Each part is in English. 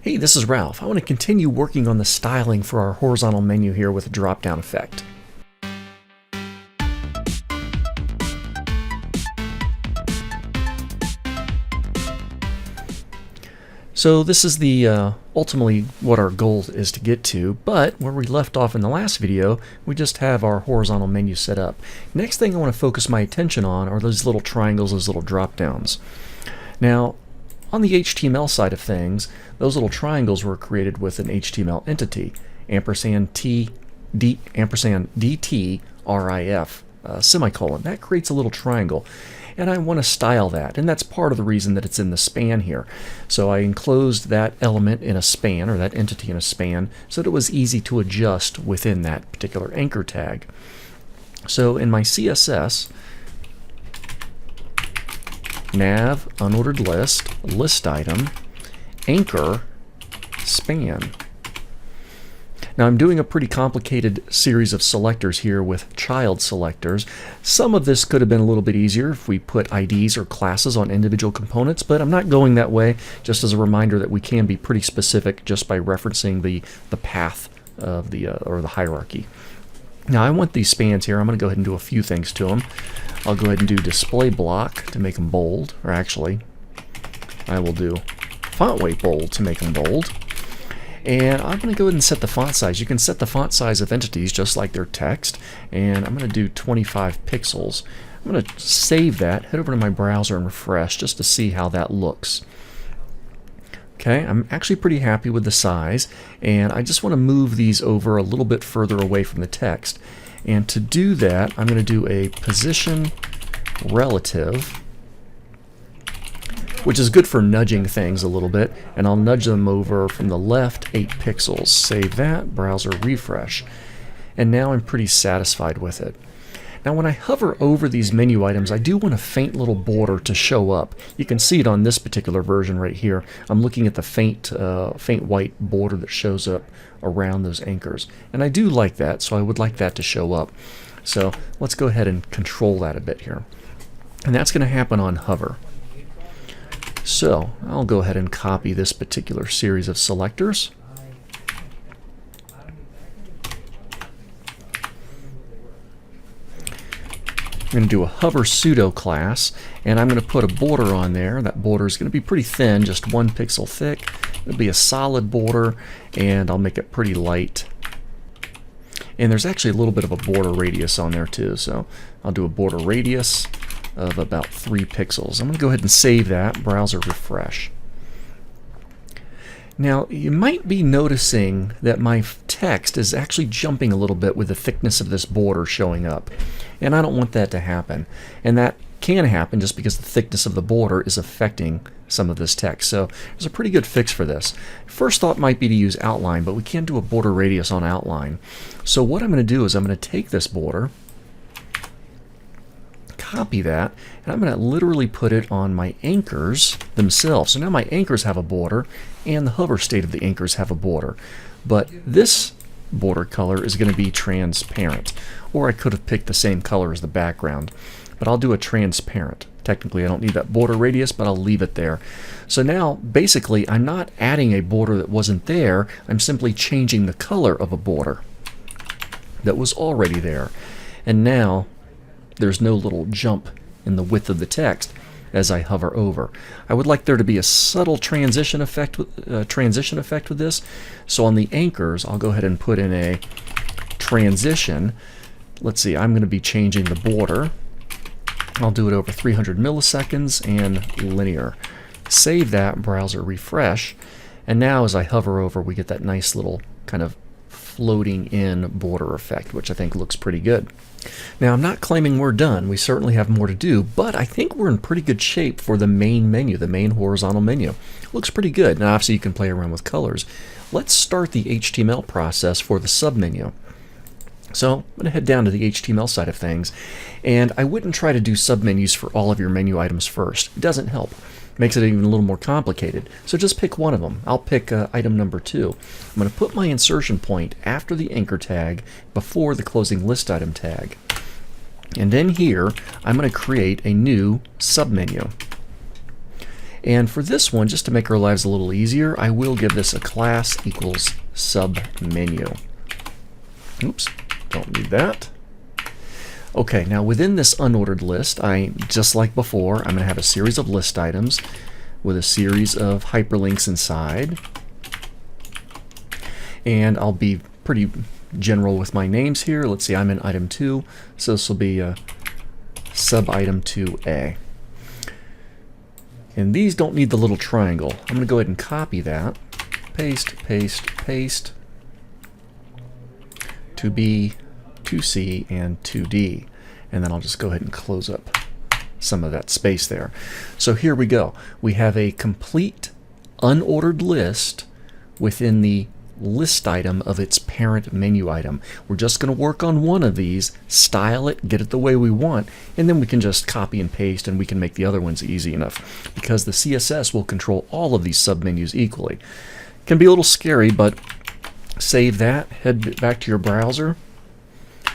Hey, this is Ralph. I want to continue working on the styling for our horizontal menu here with a drop-down effect. So this is the ultimately what our goal is to get to, but where we left off in the last video, we just have our horizontal menu set up. Next thing I want to focus my attention on are those little triangles, those little drop-downs. Now, on the HTML side of things, those little triangles were created with an HTML entity, ampersand DT RIF, semicolon. That creates a little triangle. And I want to style that, and that's part of the reason that it's in the span here. So I enclosed that element in a span, or that entity in a span, so that it was easy to adjust within that particular anchor tag. So in my CSS, nav, unordered list item, anchor, span. Now I'm doing a pretty complicated series of selectors here with child selectors. Some of this could have been a little bit easier if we put IDs or classes on individual components, but I'm not going that way, just as a reminder that we can be pretty specific just by referencing the path of the or the hierarchy. Now I want these spans here. I'm going to go ahead and do a few things to them. I'll go ahead and do display block to make them bold, or actually I will do font weight bold to make them bold. And I'm going to go ahead and set the font size. You can set the font size of entities just like their text, and I'm going to do 25 pixels. I'm going to save that, head over to my browser and refresh just to see how that looks. Okay, I'm actually pretty happy with the size, and I just want to move these over a little bit further away from the text. And to do that, I'm going to do a position relative, which is good for nudging things a little bit, and I'll nudge them over from the left 8 pixels. Save that, browser refresh, and now I'm pretty satisfied with it. Now when I hover over these menu items, I do want a faint little border to show up. You can see it on this particular version right here. I'm looking at the faint white border that shows up around those anchors, and I do like that, so I would like that to show up. So let's go ahead and control that a bit here, and that's going to happen on hover. So I'll go ahead and copy this particular series of selectors. I'm going to do a hover pseudo class, and I'm going to put a border on there. That border is going to be pretty thin, just 1 pixel thick. It'll be a solid border, and I'll make it pretty light. And there's actually a little bit of a border radius on there too, so I'll do a border radius of about 3 pixels. I'm going to go ahead and save that, browser refresh. Now you might be noticing that my text is actually jumping a little bit with the thickness of this border showing up, and I don't want that to happen. And that can happen just because the thickness of the border is affecting some of this text. So there's a pretty good fix for this. First thought might be to use outline, but we can't do a border radius on outline. So what I'm going to do is I'm going to take this border, copy that, and I'm going to literally put it on my anchors themselves. So now my anchors have a border, and the hover state of the anchors have a border. But this border color is going to be transparent, or I could have picked the same color as the background, but I'll do a transparent. Technically I don't need that border radius, but I'll leave it there. So now basically I'm not adding a border that wasn't there, I'm simply changing the color of a border that was already there. And now there's no little jump in the width of the text as I hover over. I would like there to be a subtle transition effect with this. So on the anchors, I'll go ahead and put in a transition. Let's see, I'm going to be changing the border. I'll do it over 300 milliseconds and linear. Save that, browser refresh, and now as I hover over, we get that nice little kind of floating in border effect, which I think looks pretty good. Now I'm not claiming we're done, we certainly have more to do, but I think we're in pretty good shape for the main menu, the main horizontal menu. Looks pretty good. Now obviously you can play around with colors. Let's start the HTML process for the submenu. So I'm going to head down to the HTML side of things, and I wouldn't try to do submenus for all of your menu items first. It doesn't help. Makes it even a little more complicated. So just pick one of them. I'll pick item number 2. I'm going to put my insertion point after the anchor tag before the closing list item tag. And then here I'm going to create a new submenu. And for this one, just to make our lives a little easier, I will give this a class equals submenu. Oops, don't need that. Okay, now within this unordered list, just like before, I'm going to have a series of list items with a series of hyperlinks inside. And I'll be pretty general with my names here. Let's see, I'm in item 2, so this will be sub item 2A. And these don't need the little triangle. I'm going to go ahead and copy that. Paste, paste, paste. 2B, 2C, and 2D. And then I'll just go ahead and close up some of that space there. So here we go. We have a complete unordered list within the list item of its parent menu item. We're just going to work on one of these, style it, get it the way we want, and then we can just copy and paste, and we can make the other ones easy enough because the CSS will control all of these submenus equally. Can be a little scary, but save that, head back to your browser,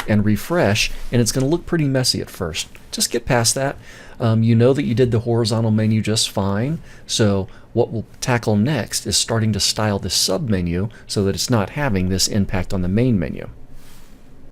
and refresh, and it's going to look pretty messy at first. Just get past that. You know that you did the horizontal menu just fine, so what we'll tackle next is starting to style this submenu so that it's not having this impact on the main menu.